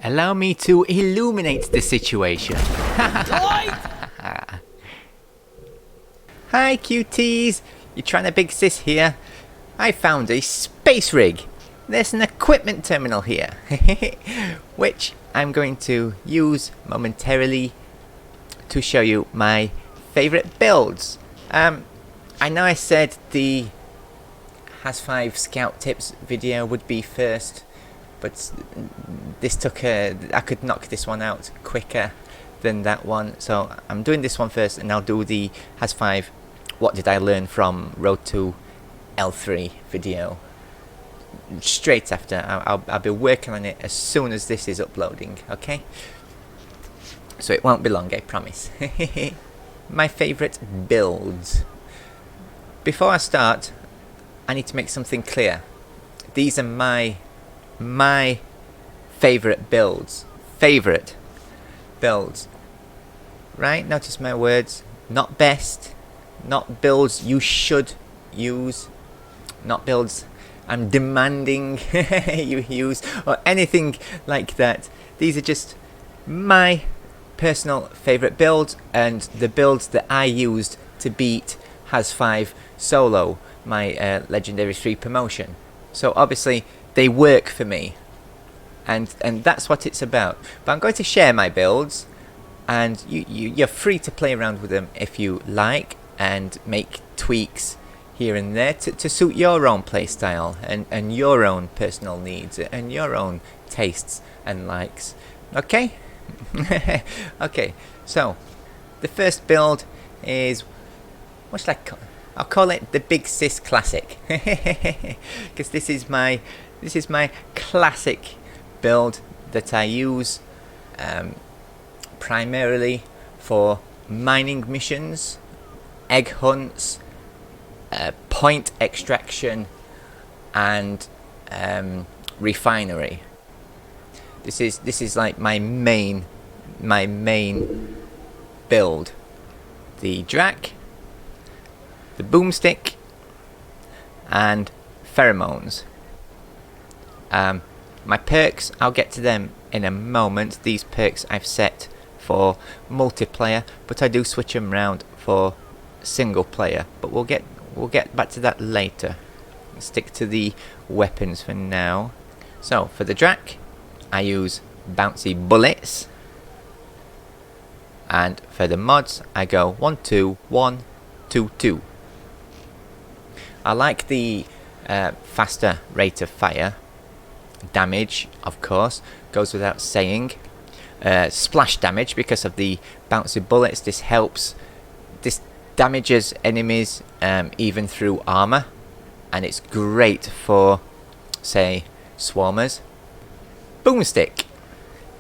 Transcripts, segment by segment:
Allow me to illuminate the situation. Hi cuties, you're trying to big sis here. I found a space rig. There's an equipment terminal here, which I'm going to use momentarily to show you my favorite builds. I know I said the Haz-5 scout tips video would be first, but this took I could knock this one out quicker than that one, so I'm doing this one first, and I'll do the Haz-5 what did I learn from Road to L3 video straight after. I'll be working on it as soon as this is uploading, okay? So it won't be long, I promise. My favorite builds. Before I start, I need to make something clear. These are my favorite builds. Favorite builds. Right? Notice my words. Not best. Not builds you should use. Not builds I'm demanding you use, or anything like that. These are just my personal favorite builds, and the builds that I used to beat Haz-5 solo, my Legendary 3 promotion. So obviously they work for me, and that's what it's about. But I'm going to share my builds, and you're free to play around with them if you like, and make tweaks here and there to suit your own playstyle and your own personal needs and your own tastes and likes. Okay? Okay, so the first build is, what should I call it? I'll call it the Big Sis Classic, because this is my classic build that I use primarily for mining missions, egg hunts, point extraction, and refinery. This is like my main build. The Drak, the boomstick, and pheromones. My perks, I'll get to them in a moment. These perks I've set for multiplayer, but I do switch them around for single player. But we'll get back to that later. Stick to the weapons for now. So for the Drak, I use bouncy bullets, and for the mods I go 1 2 1 2 2. I like the faster rate of fire. Damage, of course, goes without saying. Splash damage, because of the bouncy bullets. This helps. This damages enemies even through armor, and it's great for, say, swarmers. Boomstick.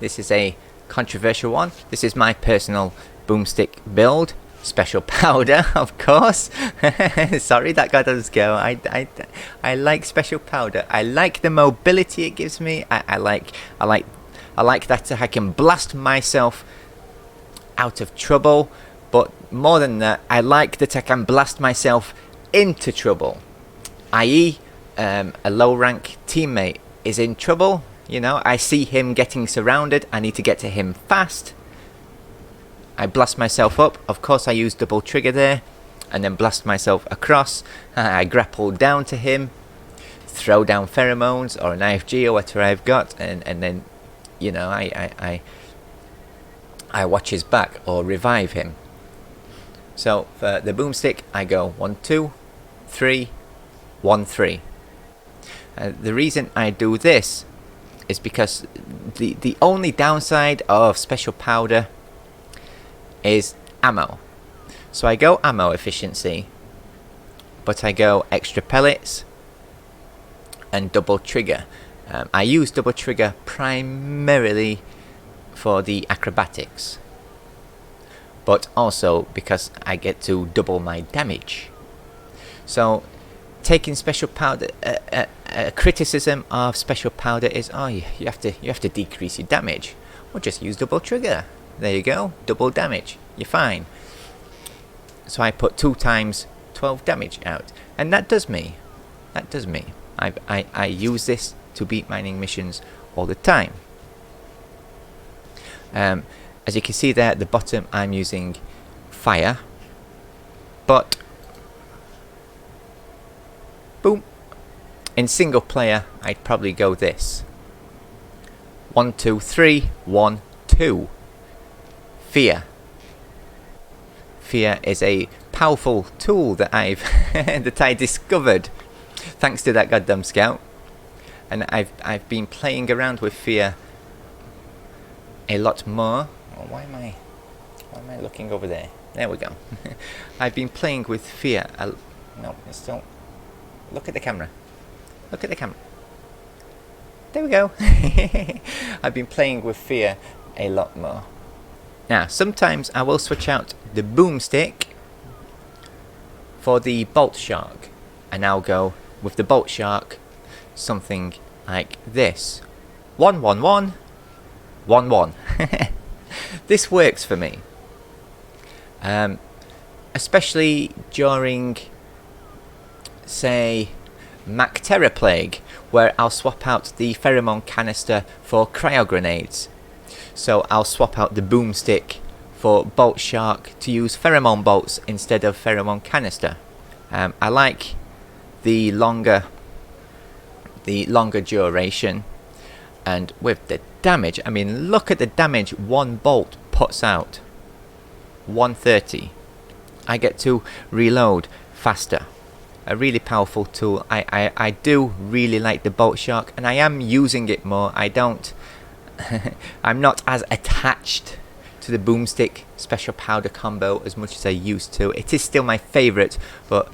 This is a controversial one. This is my personal boomstick build. Special powder, of course. Sorry, that guy does go. I like special powder. I like the mobility it gives me. I like that I can blast myself out of trouble. But more than that, I like that I can blast myself into trouble. I.e., a low rank teammate is in trouble. You know, I see him getting surrounded. I need to get to him fast. I blast myself up. Of course, I use double trigger there, and then blast myself across. I grapple down to him, throw down pheromones or an IFG or whatever I've got, and then, you know, I watch his back or revive him. So for the boomstick, I go 1 2 3 1 3. The reason I do this is because the only downside of special powder is ammo. So I go ammo efficiency, but I go extra pellets and double trigger. I use double trigger primarily for the acrobatics, but also because I get to double my damage. So taking special powder, criticism of special powder is, oh, you have to decrease your damage. Well, just use double trigger. There you go, double damage. You're fine. So I put 2 times 12 damage out, and that does me. I use this to beat mining missions all the time. As you can see there at the bottom, I'm using fire, but boom, in single player I'd probably go this 1 2 3 1 2. Fear is a powerful tool that I discovered thanks to that goddamn scout, and I've been playing around with fear a lot more. Oh, why am I looking over there? There we go. I've been playing with fear. No, it's still. Look at the camera. Look at the camera. There we go. I've been playing with fear a lot more. Now, sometimes I will switch out the boomstick for the bolt shark, and I'll go with the bolt shark something like this: 1 1 1 1 1. This works for me, especially during, say, Mac Terror Plague, where I'll swap out the pheromone canister for cryo grenades. So I'll swap out the boomstick for bolt shark to use pheromone bolts instead of pheromone canister. I like the longer duration, and with the damage, I mean, look at the damage one bolt puts out. 130. I get to reload faster. A really powerful tool. I do really like the bolt shark, and I am using it more. I'm not as attached to the boomstick special powder combo as much as I used to. It is still my favourite, but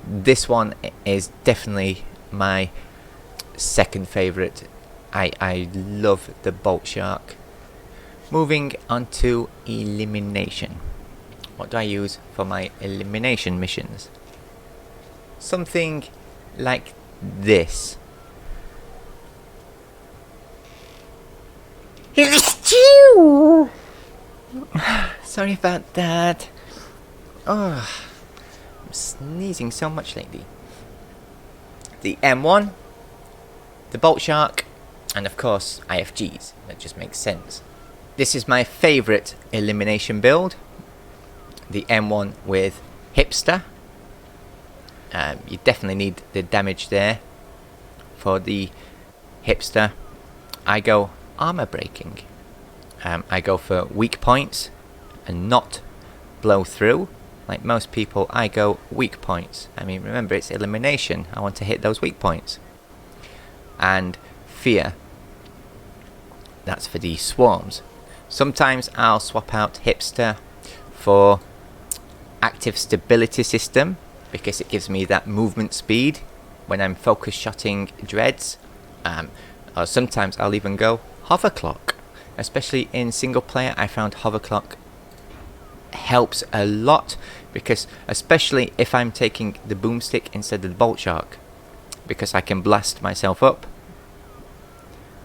this one is definitely my second favourite. I love the bolt shark. Moving on to elimination. What do I use for my elimination missions? Something like this. It's you. Sorry about that. Oh, I'm sneezing so much lately. The M1, the bolt shark, and of course IFGs. That just makes sense. This is my favourite elimination build. The M1 with hipster. You definitely need the damage there. For the hipster, I go armor breaking. I go for weak points and not blow through. Like most people, I go weak points. I mean, remember, it's elimination. I want to hit those weak points. And fear. That's for the swarms. Sometimes I'll swap out hipster for active stability system, because it gives me that movement speed when I'm focus shotting dreads. Or sometimes I'll even go hover clock. Especially in single player, I found hover clock helps a lot, because especially if I'm taking the boomstick instead of the bolt shark, because I can blast myself up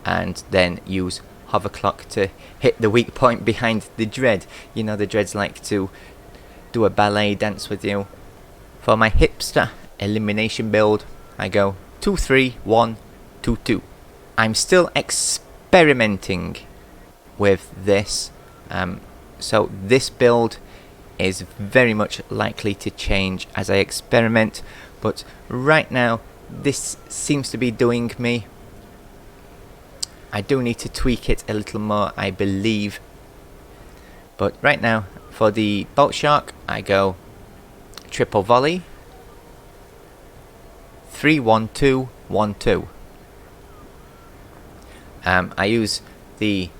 and then use hover clock to hit the weak point behind the dread. You know, the dreads like to do a ballet dance with you. For my hipster elimination build, I go 2 3 1 2 2. I'm still experimenting with this, so this build is very much likely to change as I experiment, but right now this seems to be doing me. I do need to tweak it a little more, I believe, but right now for the bolt shark I go triple volley 3 1 2 1 2. I use the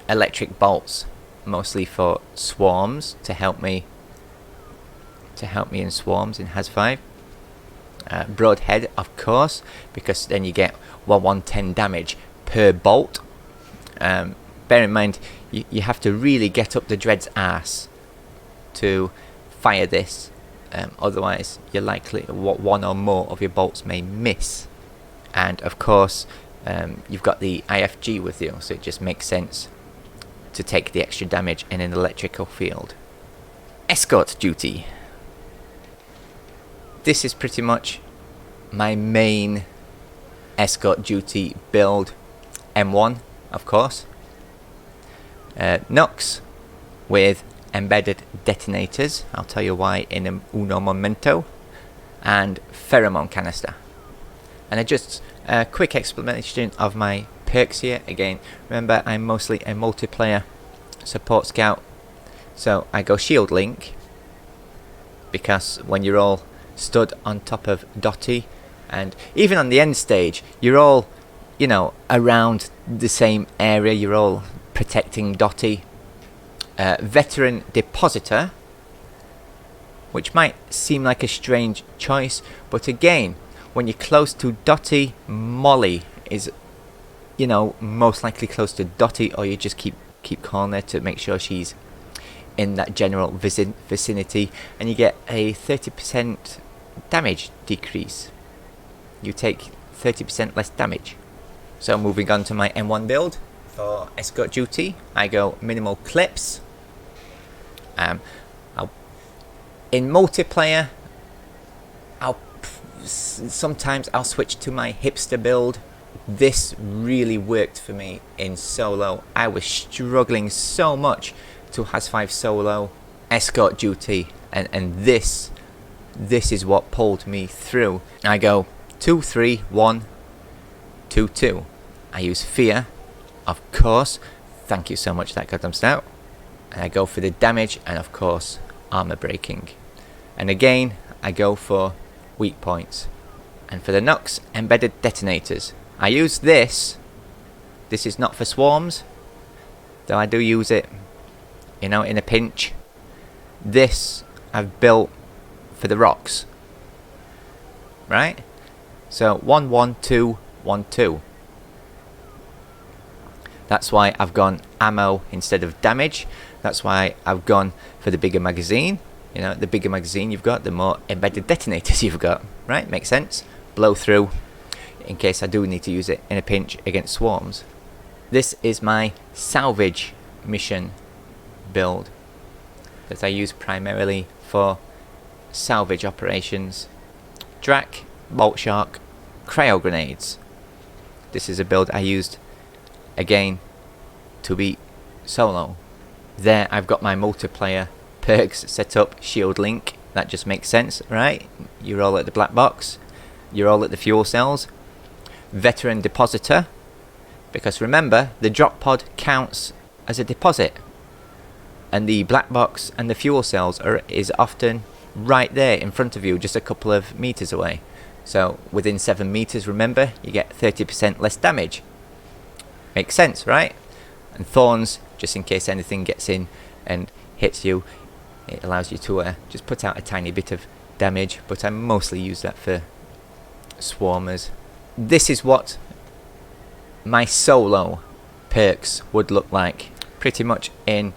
electric bolts mostly for swarms to help me in swarms in Haz-5. Broadhead, of course, because then you get 110 damage per bolt. Bear in mind, you have to really get up the dread's ass to fire this, otherwise you're likely one or more of your bolts may miss. And of course you've got the IFG with you, so it just makes sense to take the extra damage in an electrical field. Escort duty. This is pretty much my main escort duty build. M1, of course. Nux with embedded detonators. I'll tell you why in uno momento. And pheromone canister. And just a quick explanation of my perks here. Again, remember I'm mostly a multiplayer support scout, so I go shield link because when you're all stood on top of Dotty, and even on the end stage, you're all, you know, around the same area, you're all protecting Dotty. Veteran depositor, which might seem like a strange choice, but again, when you're close to Dotty, Molly is, you know, most likely close to Dotty, or you just keep calling her to make sure she's in that general vicinity, and you get a 30% damage decrease. You take 30% less damage. So moving on to my M1 build for escort duty, I go minimal clips. In multiplayer, sometimes I'll switch to my hipster build. This really worked for me in solo. I was struggling so much to Haz-5 solo escort duty, and this is what pulled me through. I go 2 3 1 2 2. I use fear, of course. Thank you so much, that goddamn stout. And I go for the damage, and of course armor breaking. And again, I go for weak points. And for the Nux, embedded detonators. I use this. This is not for swarms, though I do use it, you know, in a pinch. This I've built for the rocks, right? So 1 1 2 1 2. That's why I've gone ammo instead of damage. That's why I've gone for the bigger magazine. You know, the bigger magazine you've got, the more embedded detonators you've got, right? Makes sense. Blow through, in case I do need to use it in a pinch against swarms. This is my Salvage mission build that I use primarily for salvage operations. Drak, Bolt Shark, cryo grenades. This is a build I used again to beat solo. There I've got my multiplayer perks set up. Shield link, that just makes sense, right? You're all at the black box, you're all at the fuel cells. Veteran depositor, because remember the drop pod counts as a deposit, and the black box and the fuel cells is often right there in front of you, just a couple of meters away. So within 7 meters, remember, you get 30% less damage. Makes sense, right? And thorns, just in case anything gets in and hits you, it allows you to just put out a tiny bit of damage, but I mostly use that for swarmers. This is what my solo perks would look like pretty much in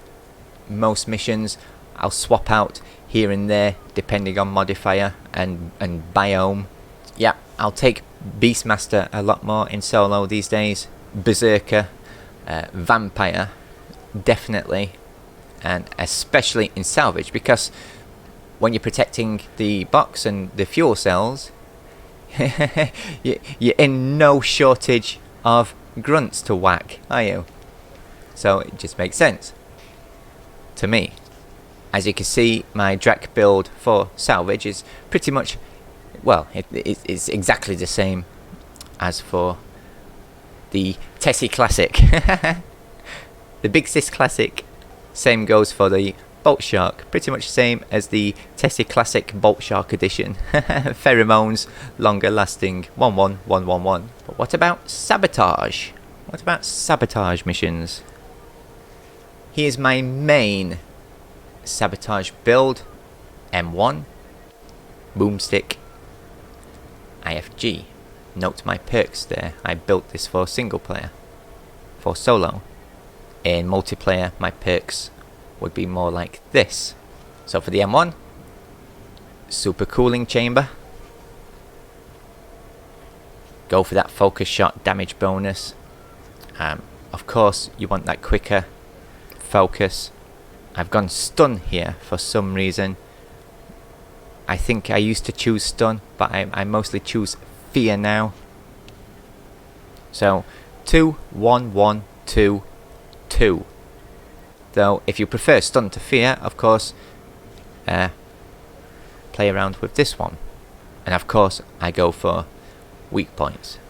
most missions. I'll swap out here and there depending on modifier and biome. Yeah, I'll take Beastmaster a lot more in solo these days. Berserker, Vampire, definitely, and especially in salvage, because when you're protecting the box and the fuel cells, you're in no shortage of grunts to whack, are you? So it just makes sense to me. As you can see, my Drak build for salvage is pretty much, well, it's exactly the same as for the Tessie Classic. The Big Sis Classic. Same goes for the Bolt Shark. Pretty much same as the Tessie Classic Bolt Shark edition. Pheromones, longer lasting. 1 1 1 1 1. But what about Sabotage? What about Sabotage missions? Here's my main Sabotage build. M1, Boomstick, IFG. Note my perks there. I built this for single player. For solo. In multiplayer, my perks would be more like this. So for the M1, super cooling chamber. Go for that focus shot damage bonus. Of course, you want that quicker focus. I've gone stun here for some reason. I think I used to choose stun, but I mostly choose fear now. So 2 1 1 2 2. Though, if you prefer stun to fear, of course, play around with this one. And of course, I go for weak points,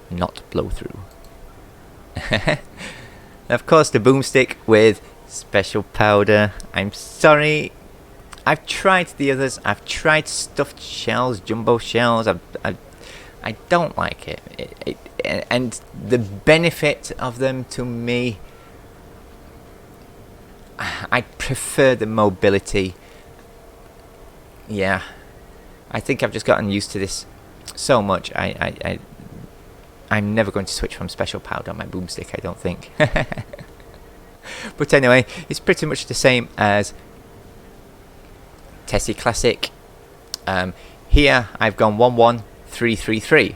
not blow through. Of course, the boomstick with special powder. I'm sorry, I've tried the others. I've tried stuffed shells, jumbo shells. I don't like it. And the benefit of them to me, I prefer the mobility. Yeah, I think I've just gotten used to this so much. I'm never going to switch from special powder on my boomstick, I don't think. But anyway, it's pretty much the same as Tessie Classic. Here I've gone 1-1-3-3-3.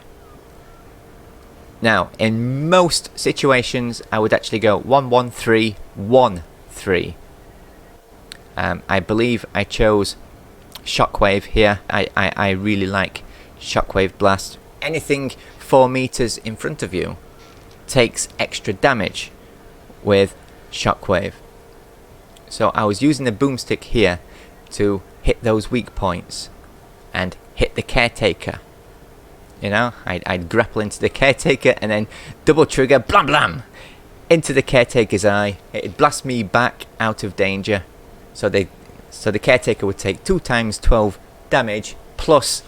Now, in most situations, I would actually go 1-1-3-1-3. I believe I chose Shockwave here. I really like Shockwave Blast. Anything 4 meters in front of you takes extra damage with Shockwave. So I was using the boomstick here to hit those weak points and hit the caretaker. You know, I'd grapple into the caretaker and then double trigger, blam blam, into the caretaker's eye. It'd blast me back out of danger. So the caretaker would take 2 times 12 damage plus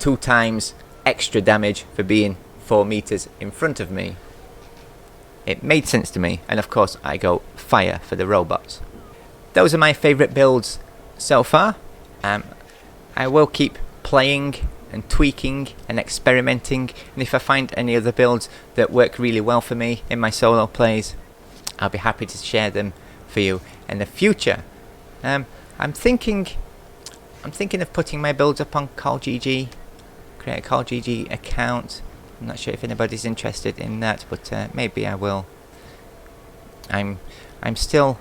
2 times extra damage for being 4 meters in front of me. It made sense to me, and of course I go fire for the robots. Those are my favourite builds so far. I will keep playing and tweaking and experimenting, and if I find any other builds that work really well for me in my solo plays, I'll be happy to share them for you in the future. I'm thinking of putting my builds up on CallGG, create a CallGG account. I'm not sure if anybody's interested in that, but maybe I will. I still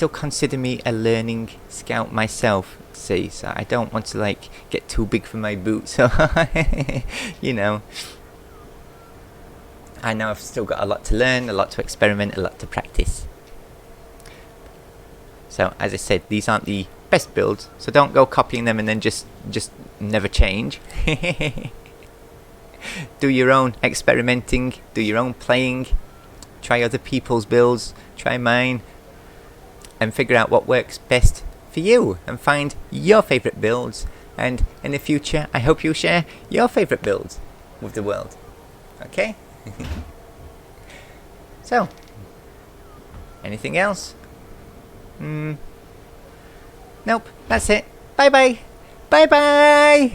consider me a learning scout myself, see, so I don't want to like get too big for my boots. So you know, I know I've still got a lot to learn, a lot to experiment, a lot to practice. So as I said, these aren't the best builds, so don't go copying them and then just never change. Do your own experimenting, do your own playing, try other people's builds, try mine, and figure out what works best for you, and find your favourite builds, and in the future I hope you share your favourite builds with the world. Okay? So, anything else? Nope, that's it. Bye bye! Bye bye!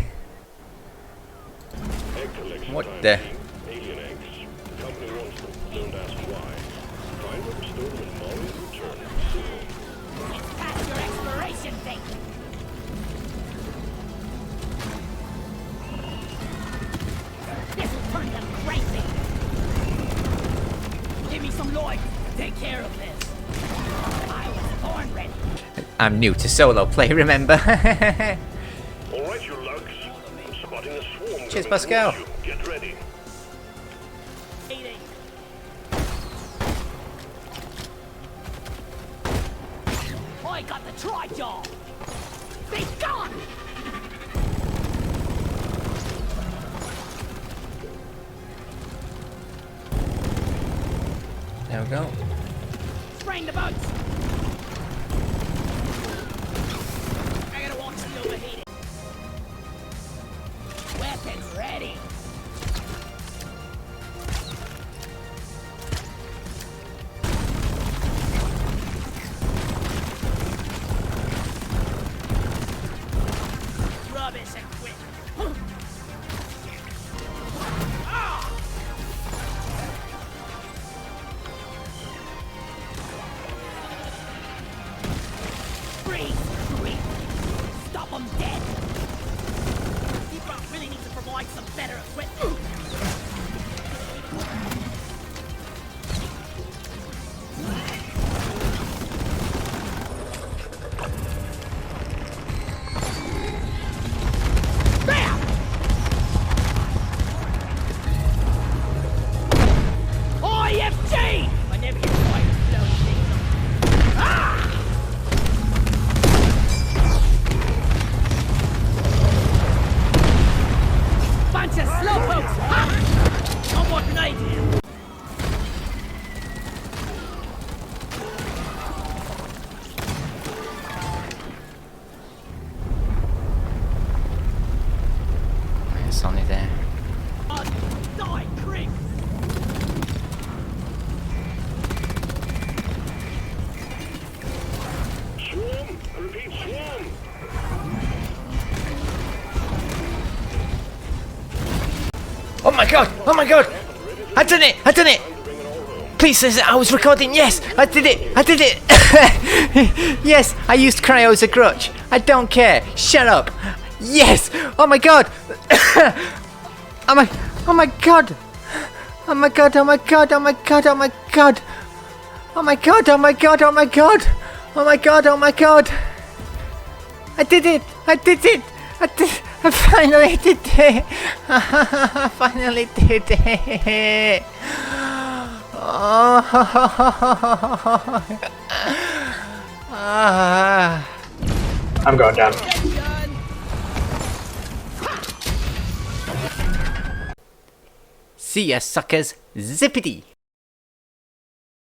What the? Alien eggs. Company wants them. Don't ask why. Find them, store them, and always return them. It's past your expiration date. This will turn them crazy. Give me some Lloyd. Take care of this. I was born ready. I'm new to solo play, remember? Alright, you lugs. I'm spotting a swarm. Cheers, coming Pascal. towards you. Get ready. I got the tri-jaw. Be gone! There we go. Spraying the boats. I gotta watch the overheating. Weapons ready. Rubbish and quit. Freeze! Freeze! Stop them dead! Drak really needs to provide some better equipment. Bam! IFG! I never get quite as blown things my god! Oh my god! I done it! I done it! Please, I was recording. Yes, I did it. I did it. Yes, I used cryo as a crutch. I don't care. Shut up. Yes. Oh my god. Oh my god. Oh my god. Oh my god. Oh my god. Oh my god. Oh my god. Oh my god. Oh my god. Oh my god. Oh my god. I did it. I did it. I finally did it. I finally did it. I'm going down. See ya, suckers. Zippity.